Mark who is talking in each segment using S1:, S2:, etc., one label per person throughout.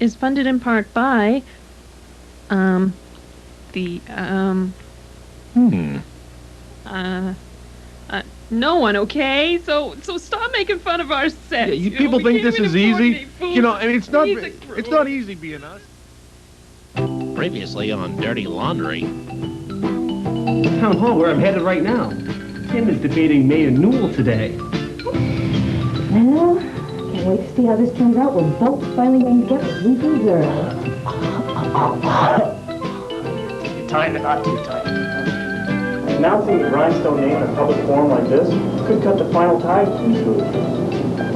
S1: is funded in part by, no one, okay? So stop making fun of our sets.
S2: Yeah, you people think this is easy? You know, I mean, it's not easy being us.
S3: Previously on Dirty Laundry.
S4: Town hall, where I'm headed right now. Tim is debating Mayor Newell today.
S5: Well, can't wait to see how this turns out. We're both finally going to get what we deserve.
S4: Take your time and not too tight. Announcing the Grindstone name in a public forum like this could cut the final tie between the two of you.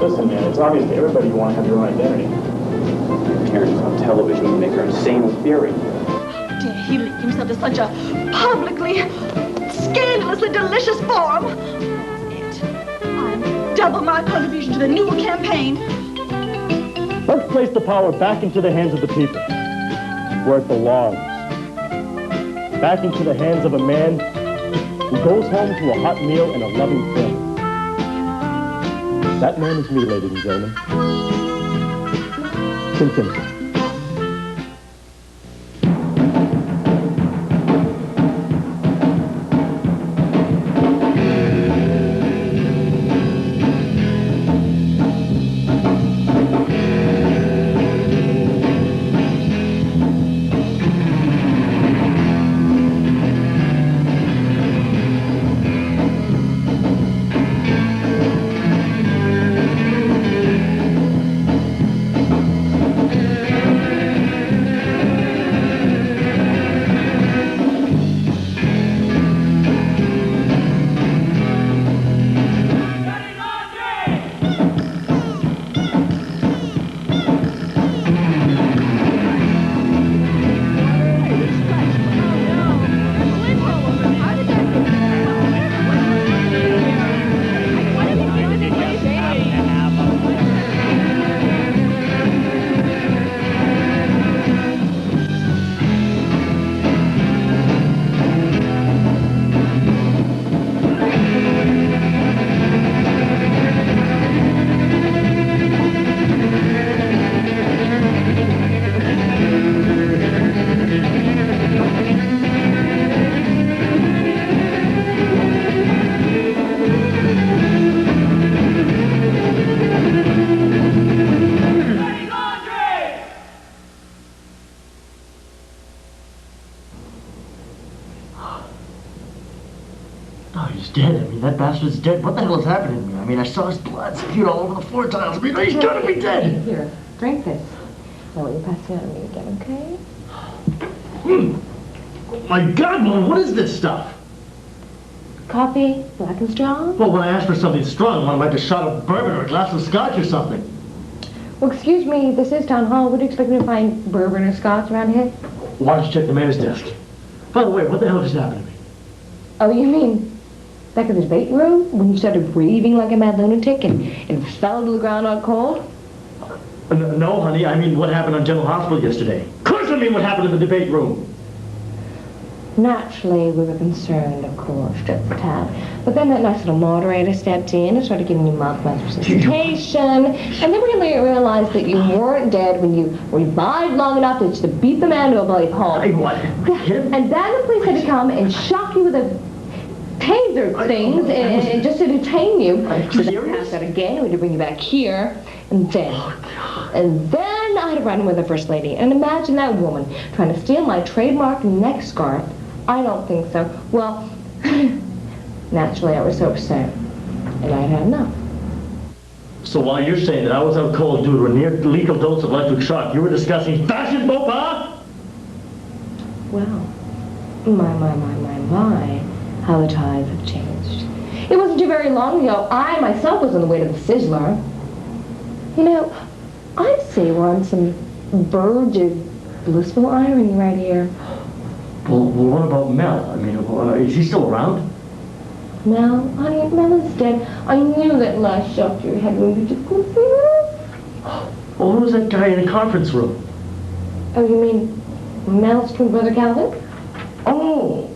S4: Listen, man, it's obvious to everybody you want to have your own identity. Appearances on television would make her insane in theory.
S6: How dare he link himself to such a publicly, scandalously delicious forum? That's it. I'm double my contribution to the new campaign.
S7: Let's place the power back into the hands of the people, where it belongs. Back into the hands of a man who goes home to a hot meal and a loving family. That man is me, ladies and gentlemen. Tim Simpson. That bastard's dead. What the hell is happening to me? I mean, I saw his blood spewed all over the floor tiles. I mean, he's gotta be dead.
S5: Here, drink this. Now, will you pass it on to me again, okay?
S7: Oh my God, Mom, what is this stuff?
S5: Coffee, black and strong?
S7: Well, when I asked for something strong, Mom, like a shot of bourbon or a glass of scotch or something.
S5: Well, excuse me, this is town hall. Would you expect me to find bourbon or scotch around here?
S7: Why don't you check the mayor's desk? By the way, what the hell just happened to me?
S5: Oh, you mean back in the debate room when you started raving like a mad lunatic and fell to the ground all cold?
S7: No, honey, I mean what happened on General Hospital yesterday. Of course I mean what happened in the debate room.
S5: Naturally, we were concerned, of course, at the time. But then that nice little moderator stepped in and started giving you mouth-to-mouth resuscitation. And then we realized that you weren't dead when you revived long enough to beat the man to a bloody pulp.
S7: Hey, what?
S5: And then the police had to come and shock you with a taser things and just to detain you. So they passed out again. We had to bring you back here. And then I had to run with the First Lady. And imagine that woman trying to steal my trademark neck scarf. I don't think so. Well, naturally I was so upset. And I had enough.
S7: So while you're saying that I was out cold due to a near lethal dose of electric shock, you were discussing fashion faux pas?
S5: Well, my. How the tides have changed. It wasn't too very long ago. I myself was on the way to the Sizzler. You know, I'd say we're on some verge of blissful irony right here.
S7: Well, what about Mel? I mean, is he still around?
S5: Mel? Honey, Mel is dead. I knew that last shelter you had when you just go see her.
S7: Well, who was that guy in the conference room?
S5: Oh, you mean Mel's twin brother Calvin?
S7: Oh,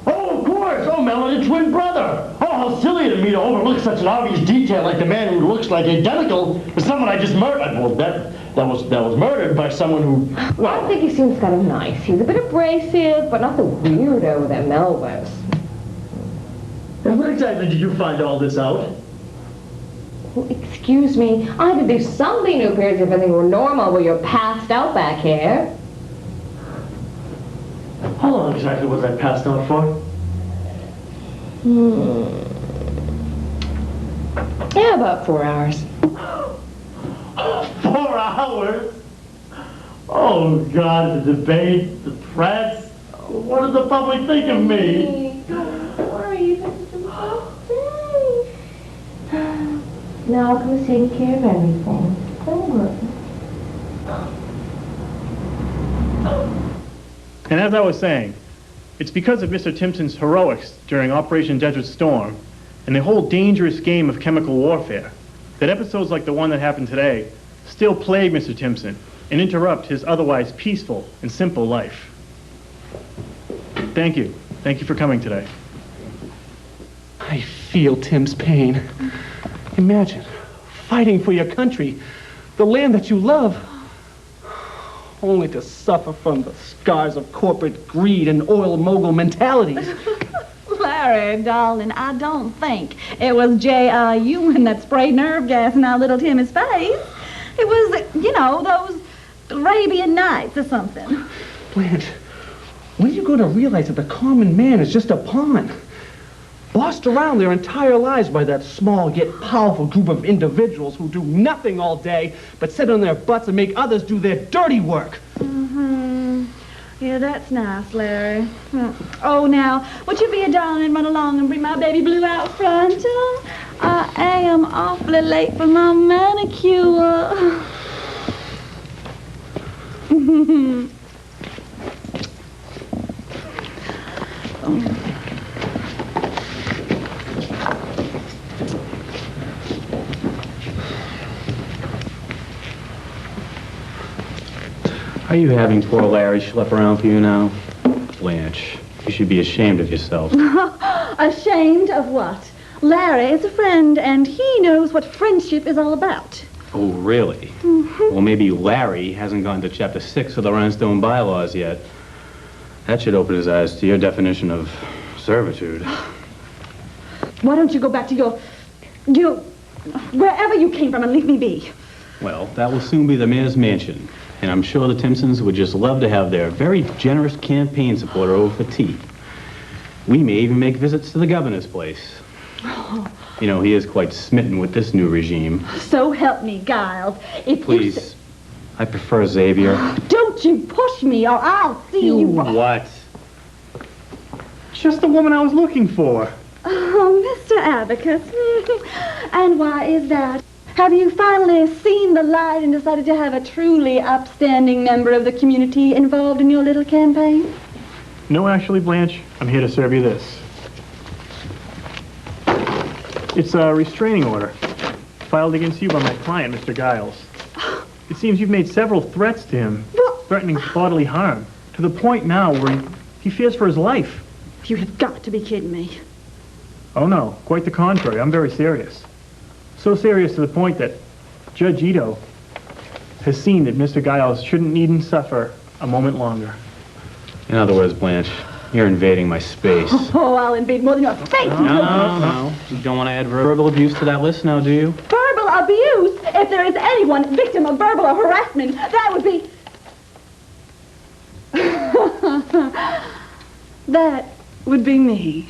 S7: of course. Oh, Mel and your twin brother. Oh, how silly of me to overlook such an obvious detail like the man who looks like identical to someone I just murdered. Well, that was murdered by someone who...
S5: Well, I think he seems kind of nice. He's a bit abrasive, but not the weirdo that Mel was.
S7: And when exactly did you find all this out?
S5: Well, excuse me. I had to do something to appear as if everything were normal while you're passed out back here.
S7: How long exactly was I passed out for?
S5: Yeah, about 4 hours.
S7: 4 hours? Oh, God, the debate, the press. What does the public think of me?
S5: Don't worry, this is okay. Now I'll come take care of everything. Don't worry.
S2: And as I was saying, it's because of Mr. Timpson's heroics during Operation Desert Storm and the whole dangerous game of chemical warfare that episodes like the one that happened today still plague Mr. Timpson and interrupt his otherwise peaceful and simple life. Thank you. Thank you for coming today.
S8: I feel Tim's pain. Imagine fighting for your country, the land that you love, only to suffer from the scars of corporate greed and oil mogul mentalities.
S6: Larry, darling, I don't think it was J.R. Ewing that sprayed nerve gas in our little Timmy's face. It was, you know, those Arabian Nights or something.
S8: Blanche, when are you going to realize that the common man is just a pawn? Bossed around their entire lives by that small yet powerful group of individuals who do nothing all day but sit on their butts and make others do their dirty work.
S6: Mm-hmm. Yeah, that's nice, Larry. Oh, now, would you be a darling and run along and bring my baby blue out front? I am awfully late for my manicure.
S9: Are you having poor Larry schlep around for you now? Blanche, you should be ashamed of yourself.
S6: Ashamed of what? Larry is a friend, and he knows what friendship is all about.
S9: Oh, really? Well, maybe Larry hasn't gone to Chapter 6 of the Rhinestone Bylaws yet. That should open his eyes to your definition of servitude.
S6: Why don't you go back to your wherever you came from and leave me be?
S9: Well, that will soon be the mayor's mansion. And I'm sure the Timpsons would just love to have their very generous campaign supporter over for tea. We may even make visits to the governor's place.
S6: Oh.
S9: You know, he is quite smitten with this new regime.
S6: So help me, Giles. If
S9: Please, I prefer Xavier.
S6: Don't you push me or I'll see you...
S9: What?
S2: Just the woman I was looking for.
S6: Oh, Mr. Abacus. And why is that? Have you finally seen the light and decided to have a truly upstanding member of the community involved in your little campaign?
S2: No, actually, Blanche, I'm here to serve you this. It's a restraining order filed against you by my client, Mr. Giles. It seems you've made several threats to him, threatening bodily harm, to the point now where he fears for his life.
S6: You have got to be kidding me.
S2: Oh, no, quite the contrary. I'm very serious. So serious to the point that Judge Ito has seen that Mr. Giles needn't suffer a moment longer.
S9: In other words, Blanche, you're invading my space.
S6: Oh, I'll invade more than your face.
S9: No. You don't want to add verbal abuse to that list now, do you?
S6: Verbal abuse? If there is anyone victim of verbal harassment, that would be... that would be me.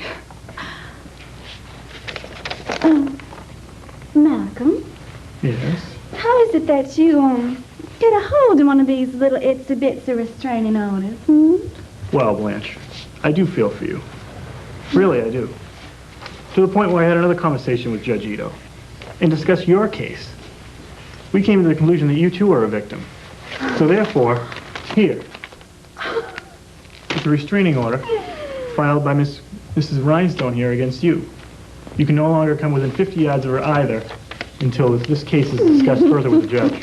S6: Malcolm?
S2: Yes?
S6: How is it that you, get a hold of one of these little itsy-bitsy restraining orders,
S2: Well, Blanche, I do feel for you. Really, I do. To the point where I had another conversation with Judge Ito and discussed your case. We came to the conclusion that you too are a victim. So therefore, here, it's a restraining order filed by Mrs. Rhinestone here against you. You can no longer come within 50 yards of her either until this case is discussed further with the judge.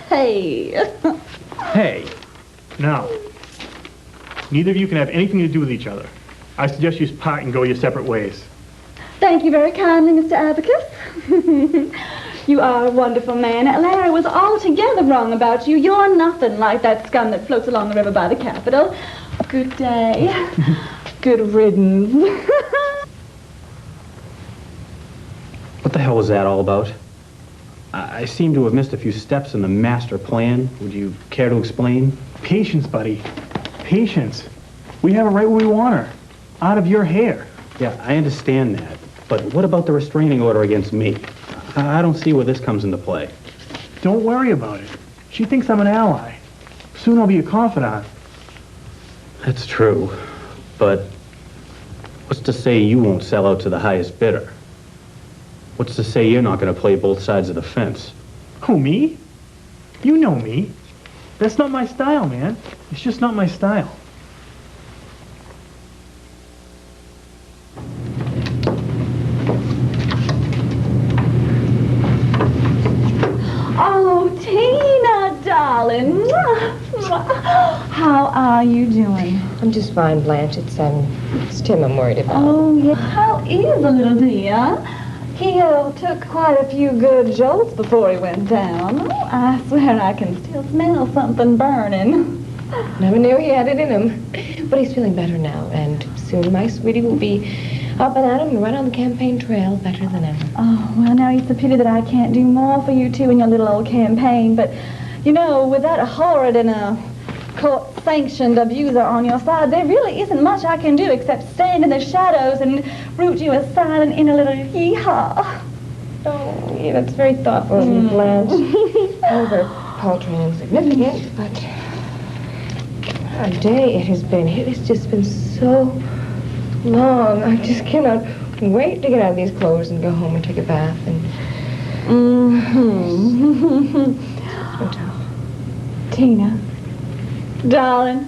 S6: Hey.
S2: Hey. Now, neither of you can have anything to do with each other. I suggest you part and go your separate ways.
S6: Thank you very kindly, Mr. Abacus. You are a wonderful man. Larry was altogether wrong about you. You're nothing like that scum that floats along the river by the Capitol. Good day. Good riddance.
S9: What the hell was that all about? I seem to have missed a few steps in the master plan. Would you care to explain?
S2: Patience, buddy. Patience. We have her right where we want her. Out of your hair.
S9: Yeah, I understand that. But what about the restraining order against me? I don't see where this comes into play.
S2: Don't worry about it. She thinks I'm an ally. Soon I'll be a confidant.
S9: That's true. But what's to say you won't sell out to the highest bidder? What's to say you're not going to play both sides of the fence?
S2: Who, me? You know me. That's not my style, man. It's just not my style.
S6: Oh, Tina, darling. How are you doing?
S5: I'm just fine, Blanche. It's Tim I'm worried about.
S6: Oh, yeah. How is the little dear? He took quite a few good jolts before he went down. Oh, I swear I can still smell something burning.
S5: Never knew he had it in him. But he's feeling better now, and soon my sweetie will be up and at him and right on the campaign trail better than ever.
S6: Oh, well, now it's a pity that I can't do more for you two in your little old campaign, but, you know, with that horrid and court-sanctioned abuser on your side, there really isn't much I can do except stand in the shadows and root you aside and in a little yee-haw.
S5: Oh, yeah, that's very thoughtful of you, Blanche. However, paltry and insignificant, but what a day it has been. It has just been so long. I just cannot wait to get out of these clothes and go home and take a bath and... It's been tough.
S6: Tina, darling,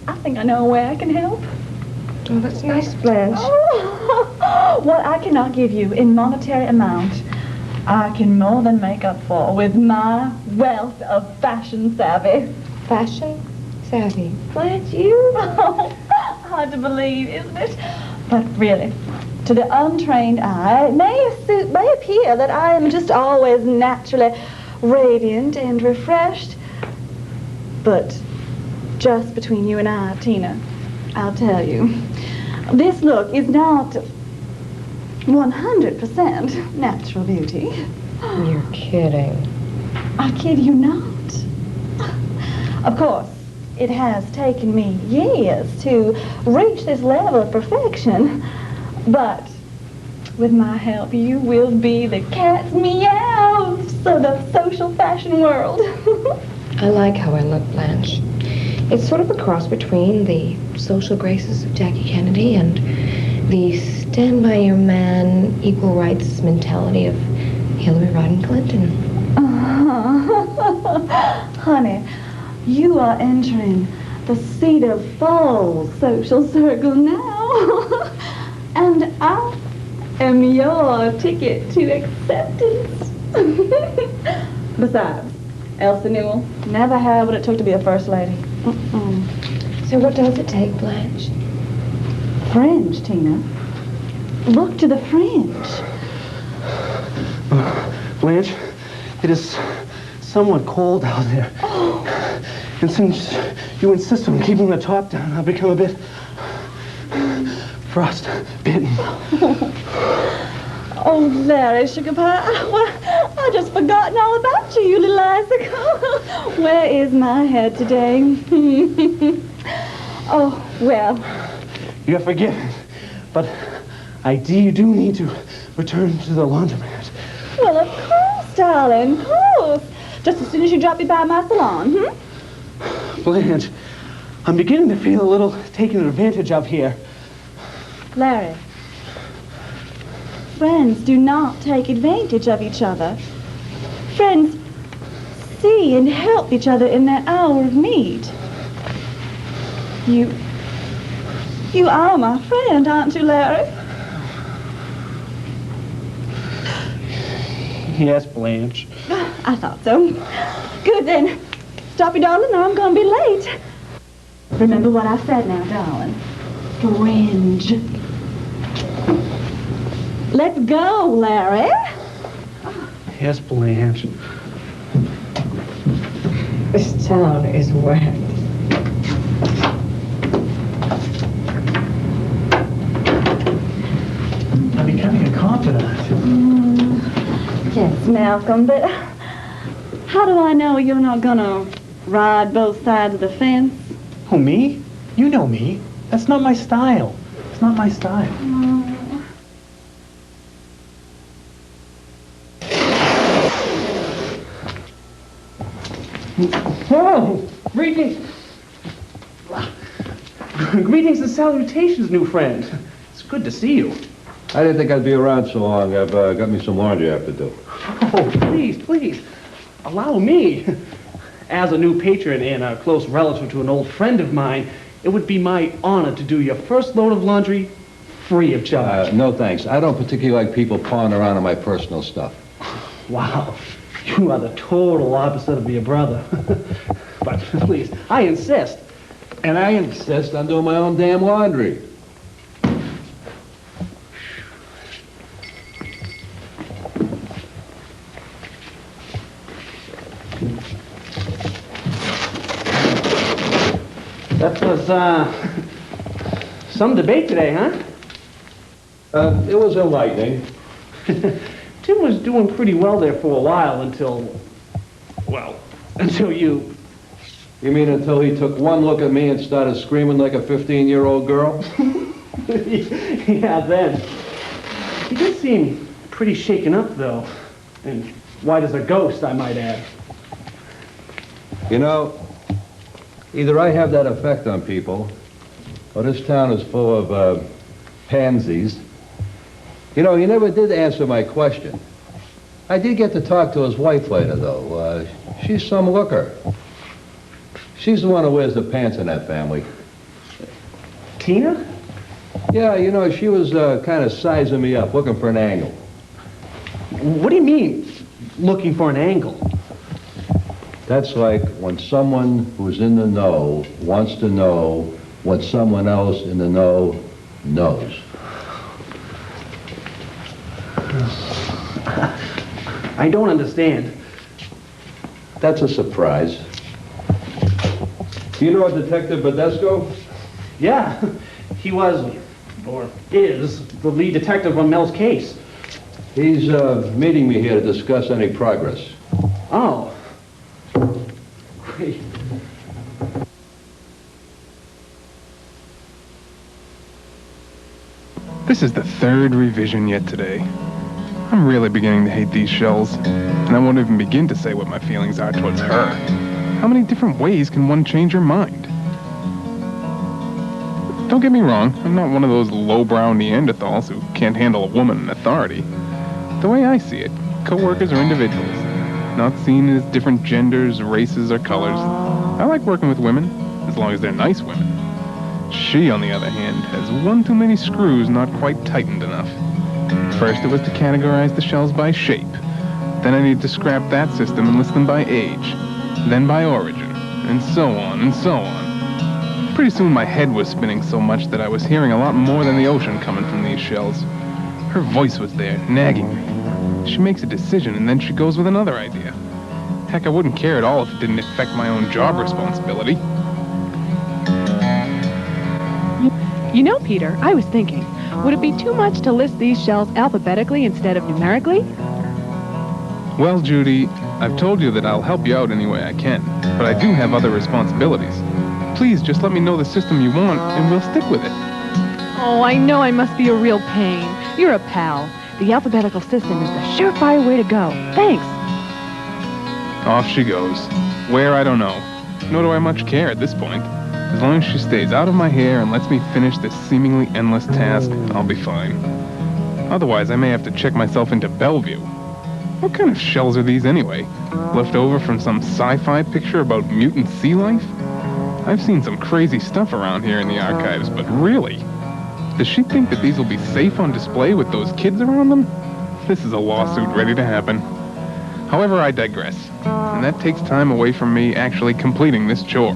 S6: I think I know a way I can help.
S5: Oh, that's nice, Blanche.
S6: What I cannot give you in monetary amount, I can more than make up for with my wealth of fashion savvy.
S5: Fashion savvy. Blanche, you?
S6: Hard to believe, isn't it? But really, to the untrained eye, it may appear that I am just always naturally radiant and refreshed. But just between you and I, Tina, I'll tell you, this look is not 100% natural beauty.
S5: You're kidding.
S6: I kid you not. Of course, it has taken me years to reach this level of perfection, but with my help, you will be the cat's meows of the social fashion world.
S5: I like how I look, Blanche. It's sort of a cross between the social graces of Jackie Kennedy and the stand by your man, equal rights mentality of Hillary Rodham Clinton.
S6: Honey, you are entering the Cedar Falls social circle now. And I am your ticket to acceptance. Besides, Elsa Newell never had what it took to be a first lady.
S5: So what does it take, Blanche?
S6: Fringe, Tina. Look to the fringe.
S8: Blanche, it is somewhat cold out there.
S6: Oh.
S8: And since you insist on keeping the top down, I've become a bit frostbitten.
S6: Oh, Larry, sugar pie. I just forgotten all about you, you little icicle. Where is my head today? Oh, well.
S8: You're forgiven, but I do need to return to the laundromat.
S6: Well, of course, darling, of course. Just as soon as you drop me by my salon,
S8: Blanche, I'm beginning to feel a little taken advantage of here.
S6: Larry, friends do not take advantage of each other. Friends see and help each other in that hour of need. You are my friend, aren't you, Larry?
S8: Yes, Blanche.
S6: I thought so. Good then. Stop you, darling, or I'm gonna be late. Remember what I said now, darling. Fringe. Let's go, Larry.
S8: Yes, Blanche.
S5: This town is wet.
S2: I'm becoming a confidant.
S6: Yes, Malcolm, but how do I know you're not gonna ride both sides of the fence?
S2: Oh, me? You know me. That's not my style. It's not my style.
S8: Whoa! Greetings! Greetings and salutations, new friend. It's good to see you.
S10: I didn't think I'd be around so long. I've got me some laundry I have to do.
S8: Oh, please. Allow me. As a new patron and a close relative to an old friend of mine, it would be my honor to do your first load of laundry free of charge.
S10: No, thanks. I don't particularly like people pawing around on my personal stuff.
S8: Wow. You are the total opposite of your brother. But please, I insist.
S10: And I insist on doing my own damn laundry.
S8: That was, some debate today, huh?
S10: It was enlightening.
S8: Tim was doing pretty well there for a while until you...
S10: You mean until he took one look at me and started screaming like a 15-year-old girl?
S8: Yeah, then. He did seem pretty shaken up, though. And white as a ghost, I might add.
S10: You know, either I have that effect on people, or this town is full of pansies. You know, he never did answer my question. I did get to talk to his wife later, though. She's some looker. She's the one who wears the pants in that family.
S8: Tina?
S10: Yeah, you know, she was kind of sizing me up, looking for an angle.
S8: What do you mean, looking for an angle?
S10: That's like when someone who's in the know wants to know what someone else in the know knows.
S8: I don't understand.
S10: That's a surprise. Do you know Detective Badesco?
S8: Yeah, he was, or is, the lead detective on Mel's case.
S10: He's meeting me here to discuss any progress.
S8: Oh. Great.
S11: This is the third revision yet today. I'm really beginning to hate these shells, and I won't even begin to say what my feelings are towards her. How many different ways can one change your mind? Don't get me wrong, I'm not one of those lowbrow Neanderthals who can't handle a woman in authority. The way I see it, co-workers are individuals, not seen as different genders, races, or colors. I like working with women, as long as they're nice women. She, on the other hand, has one too many screws not quite tightened enough. First, it was to categorize the shells by shape. Then I needed to scrap that system and list them by age. Then by origin, and so on and so on. Pretty soon my head was spinning so much that I was hearing a lot more than the ocean coming from these shells. Her voice was there, nagging me. She makes a decision and then she goes with another idea. Heck, I wouldn't care at all if it didn't affect my own job responsibility.
S1: You know, Peter, I was thinking, would it be too much to list these shells alphabetically instead of numerically?
S11: Well, Judy, I've told you that I'll help you out any way I can, but I do have other responsibilities. Please just let me know the system you want, and we'll stick with it.
S1: Oh, I know I must be a real pain. You're a pal. The alphabetical system is the surefire way to go. Thanks.
S11: Off she goes. Where, I don't know. Nor do I much care at this point. As long as she stays out of my hair and lets me finish this seemingly endless task, I'll be fine. Otherwise, I may have to check myself into Bellevue. What kind of shells are these anyway? Left over from some sci-fi picture about mutant sea life? I've seen some crazy stuff around here in the archives, but really? Does she think that these will be safe on display with those kids around them? This is a lawsuit ready to happen. However, I digress, and that takes time away from me actually completing this chore.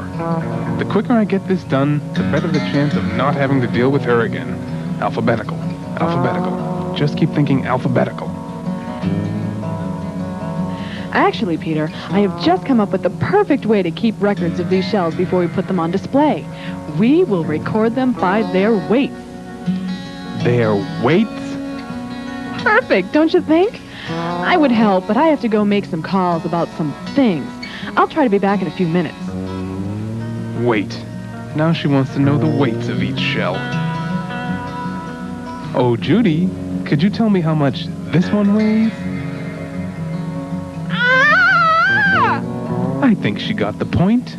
S11: The quicker I get this done, the better the chance of not having to deal with her again. Alphabetical, alphabetical, just keep thinking alphabetical.
S1: Actually, Peter, I have just come up with the perfect way to keep records of these shells before we put them on display. We will record them by their weights.
S11: Their weights?
S1: Perfect, don't you think? I would help, but I have to go make some calls about some things. I'll try to be back in a few minutes.
S11: Wait. Now she wants to know the weights of each shell. Oh, Judy, could you tell me how much this one weighs? I think she got the point.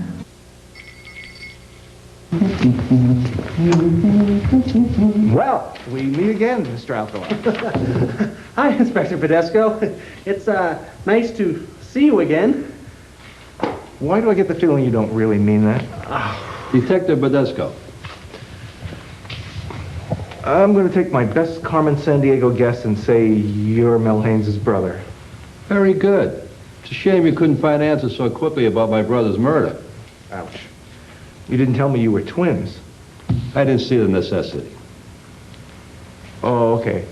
S12: Well, we meet again, Mr. Alcala. Hi, Inspector Pedesco. It's nice to see you again.
S4: Why do I get the feeling you don't really mean that?
S10: Detective Badesco.
S4: I'm going to take my best Carmen Sandiego guess and say you're Mel Haynes' brother.
S10: Very good. It's a shame you couldn't find answers so quickly about my brother's murder.
S4: Ouch. You didn't tell me you were twins.
S10: I didn't see the necessity.
S4: Oh, okay.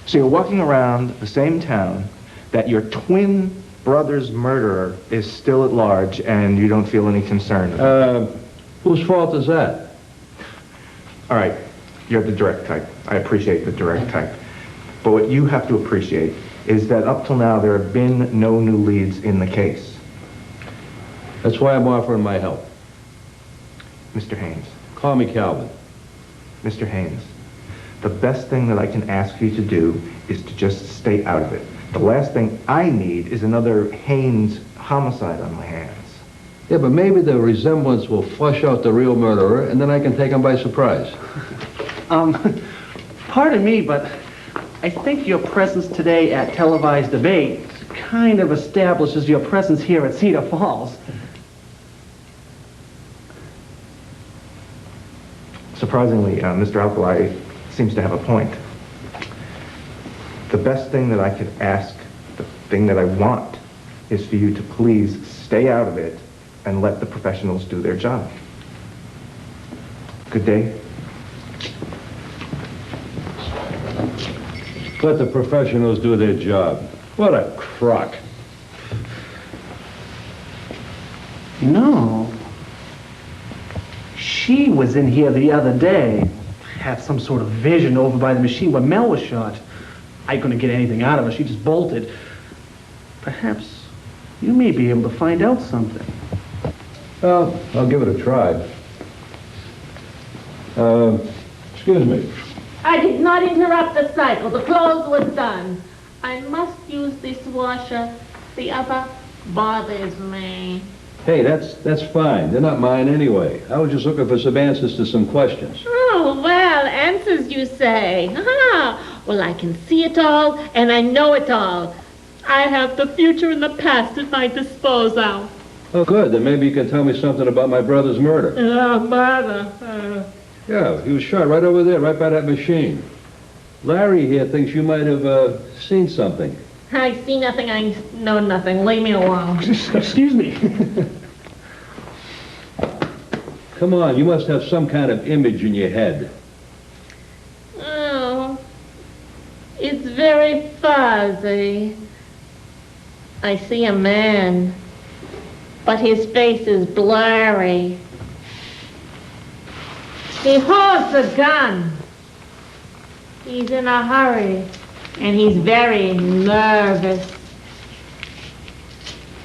S4: So you're walking around the same town that your twin brother's murderer is still at large and you don't feel any concern about it.
S10: Whose fault is that?
S4: All right. You're the direct type. I appreciate the direct type. But what you have to appreciate is that up till now there have been no new leads in the case.
S10: That's why I'm offering my help.
S4: Mr. Haynes.
S10: Call me Calvin.
S4: Mr. Haynes, the best thing that I can ask you to do is to just stay out of it. The last thing I need is another Haynes homicide on my hands.
S10: Yeah, but maybe the resemblance will flush out the real murderer, and then I can take him by surprise.
S12: Pardon me, but I think your presence today at televised debate kind of establishes your presence here at Cedar Falls.
S4: Surprisingly, Mr. Alcali seems to have a point. The best thing that I could ask, the thing that I want, is for you to please stay out of it and let the professionals do their job. Good day.
S10: Let the professionals do their job. What a crock.
S12: No. She was in here the other day. Had some sort of vision over by the machine where Mel was shot. I couldn't get anything out of her. She just bolted. Perhaps you may be able to find out something.
S10: Well, I'll give it a try. Excuse me.
S13: I did not interrupt the cycle. The clothes were done. I must use this washer. The other bothers me.
S10: Hey, that's fine. They're not mine anyway. I was just looking for some answers to some questions.
S13: Oh, well, answers you say. Well, I can see it all, and I know it all. I have the future and the past at my disposal.
S10: Oh, good. Then maybe you can tell me something about my brother's murder.
S13: Murder.
S10: Yeah, he was shot right over there, right by that machine. Larry here thinks you might have seen something.
S13: I see nothing, I know nothing. Leave me alone.
S12: Excuse me.
S10: Come on, you must have some kind of image in your head.
S13: Oh, it's very fuzzy. I see a man, but his face is blurry. He holds a gun. He's in a hurry, and he's very nervous.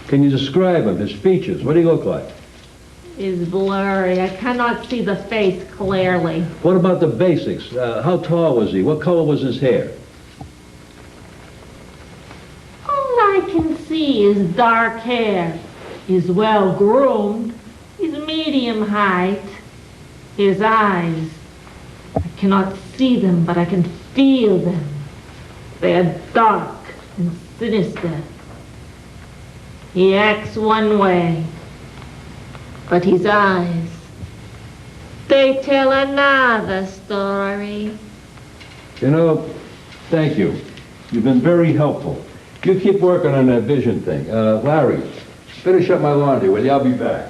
S10: Can you describe him, his features? What do he look like?
S13: He's blurry. I cannot see the face clearly.
S10: What about the basics? How tall was he? What color was his hair?
S13: All I can see is dark hair. He's well groomed. He's medium height. His eyes, I cannot see them, but I can feel them. They are dark and sinister. He acts one way, but his eyes, they tell another story.
S10: You know, thank you. You've been very helpful. You keep working on that vision thing. Larry, finish up my laundry, will you? I'll be back.